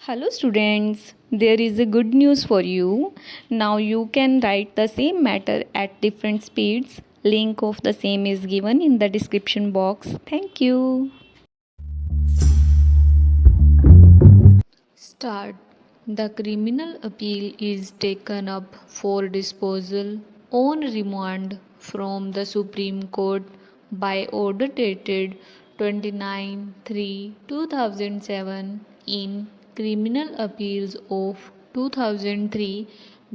Hello students, there is a good news for you. Now you can write the same matter at different speeds. Link of the same is given in the description box. Thank you. Start. The criminal appeal is taken up for disposal on remand from the Supreme Court by order dated 29/3/2007 in Criminal Appeals of 2003,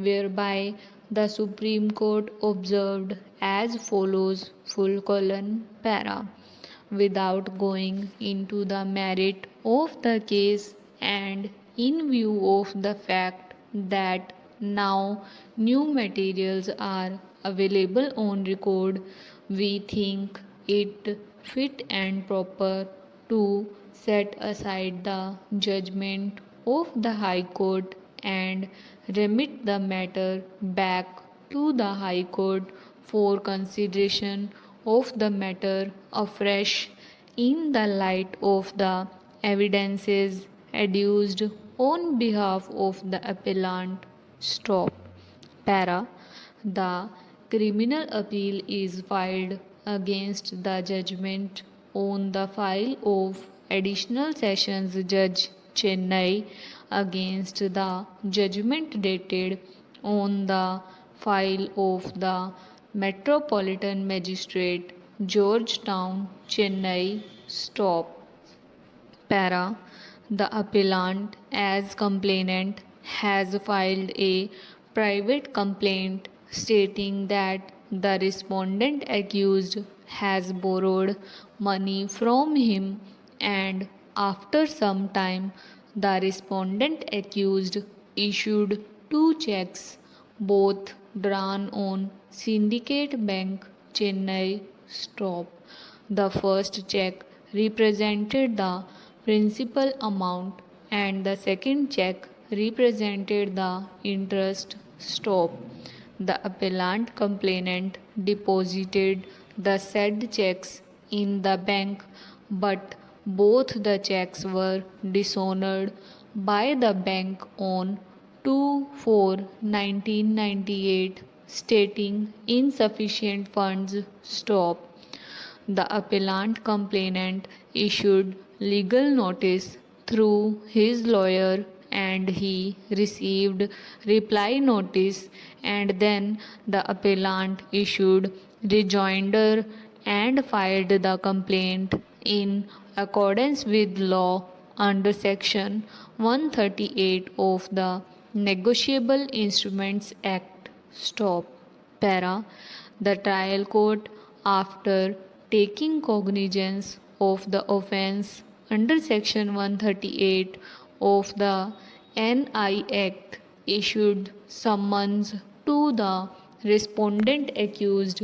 whereby the Supreme Court observed as follows: full colon para. Without going into the merit of the case and in view of the fact that now new materials are available on record, we think it fit and proper to set aside the judgment of the High Court and remit the matter back to the High Court for consideration of the matter afresh in the light of the evidences adduced on behalf of the appellant. Stop. Para. The criminal appeal is filed against the judgment on the file of Additional Sessions Judge Chennai against the judgment dated on the file of the Metropolitan Magistrate, Georgetown, Chennai. Stop. Para. The appellant as complainant has filed a private complaint stating that the respondent accused has borrowed money from him, and after some time the respondent accused issued two checks, both drawn on Syndicate Bank, Chennai. Stop. The first check represented the principal amount and the second check represented the interest. Stop. The appellant complainant deposited the said checks in the bank, but both the checks were dishonored by the bank on 2/4/1998, stating insufficient funds. Stop. The appellant complainant issued legal notice through his lawyer and he received reply notice, and then the appellant issued rejoinder and filed the complaint in accordance with law under section 138 of the Negotiable Instruments Act. Stop. Para. The trial court, after taking cognizance of the offence under section 138 of the NI Act, issued summons to the respondent accused,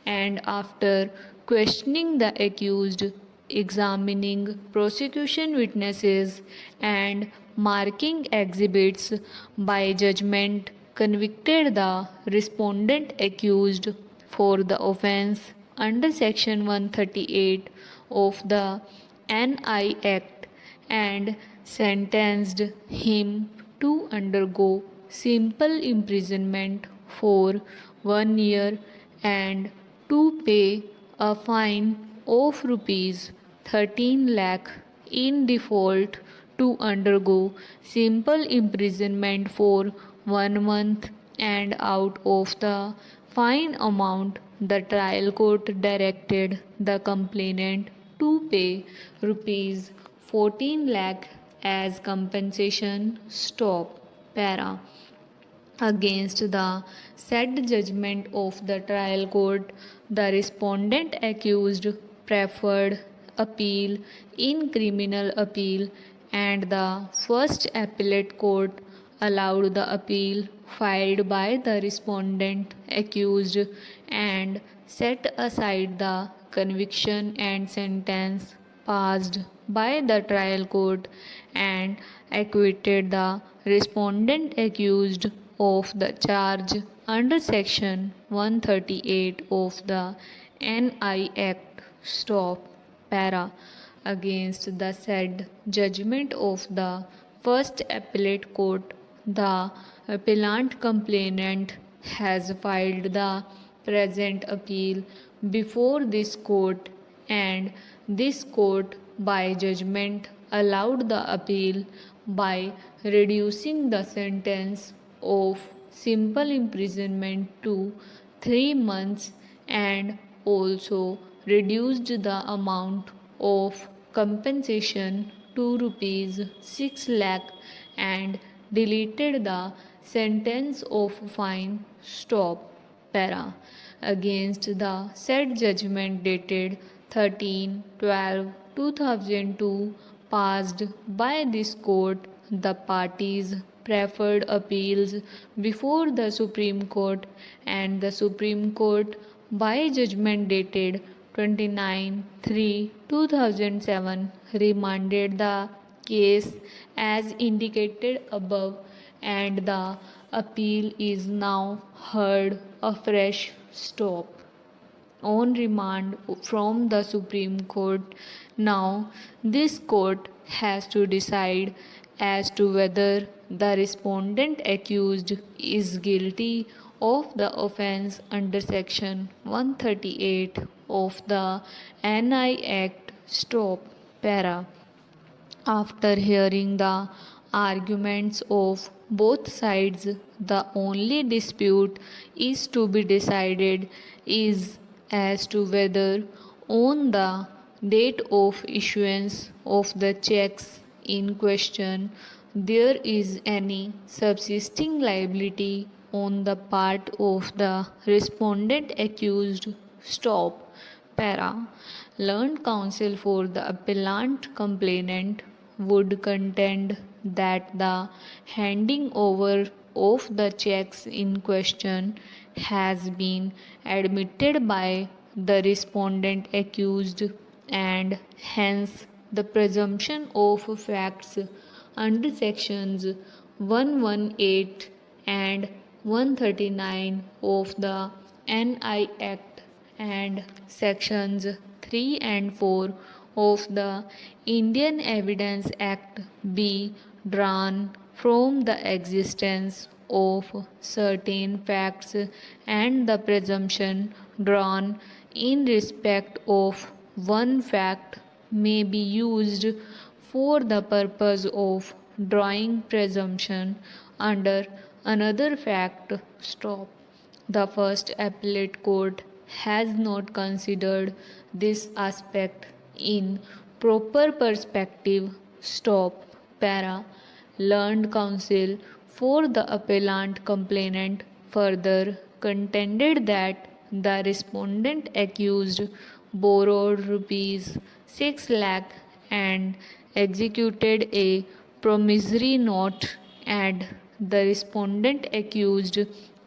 and after questioning the accused, examining prosecution witnesses and marking exhibits, by judgment convicted the respondent accused for the offence under section 138 of the NI Act and sentenced him to undergo simple imprisonment for 1 year and to pay a fine of rupees 13 lakh in default, to undergo simple imprisonment for 1 month, and out of the fine amount the trial court directed the complainant to pay rupees 14 lakh as compensation. Stop. Para. Against the said judgment of the trial court, the respondent accused preferred appeal in criminal appeal, and the first appellate court allowed the appeal filed by the respondent accused and set aside the conviction and sentence passed by the trial court and acquitted the respondent accused of the charge under section 138 of the NI Act. Stop. Para. Against the said judgment of the First Appellate Court. The appellant complainant has filed the present appeal before this court, and this court by judgment allowed the appeal by reducing the sentence of simple imprisonment to 3 months and also reduced the amount of compensation to rupees 6 lakh and deleted the sentence of fine. Stop. Para. Against the said judgment dated 13/12/2002 passed by this court, the parties preferred appeals before the Supreme Court, and the Supreme Court by judgment dated 29/3/2007 remanded the case as indicated above, and the appeal is now heard afresh. Stop. On remand from the Supreme Court, now this court has to decide as to whether the respondent accused is guilty of the offence under section 138 of the NI Act. Stop. Para. After hearing the arguments of both sides, the only dispute is to be decided is as to whether on the date of issuance of the checks in question there is any subsisting liability on the part of the respondent accused. Stop. Para. Learned counsel for the appellant complainant would contend that the handing over of the checks in question has been admitted by the respondent accused, and hence the presumption of facts under sections 118 and 139 of the NI Act and sections 3 and 4 of the Indian Evidence Act be drawn from the existence of certain facts, and the presumption drawn in respect of one fact may be used for the purpose of drawing presumption under another fact. Stop. The First Appellate Court has not considered this aspect in proper perspective. Stop. Para. Learned counsel for the appellant complainant further contended that the respondent accused borrowed rupees 6 lakh and executed a promissory note, and the respondent accused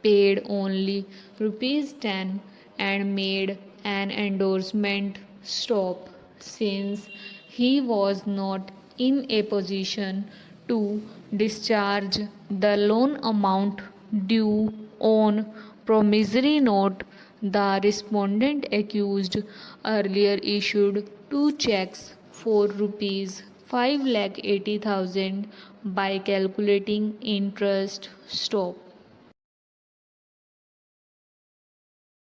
paid only rupees 10 and made an endorsement. Stop. Since he was not in a position to discharge the loan amount due on promissory note, the respondent accused earlier issued 2 checks for rupees 5,80,000 by calculating interest. Stop.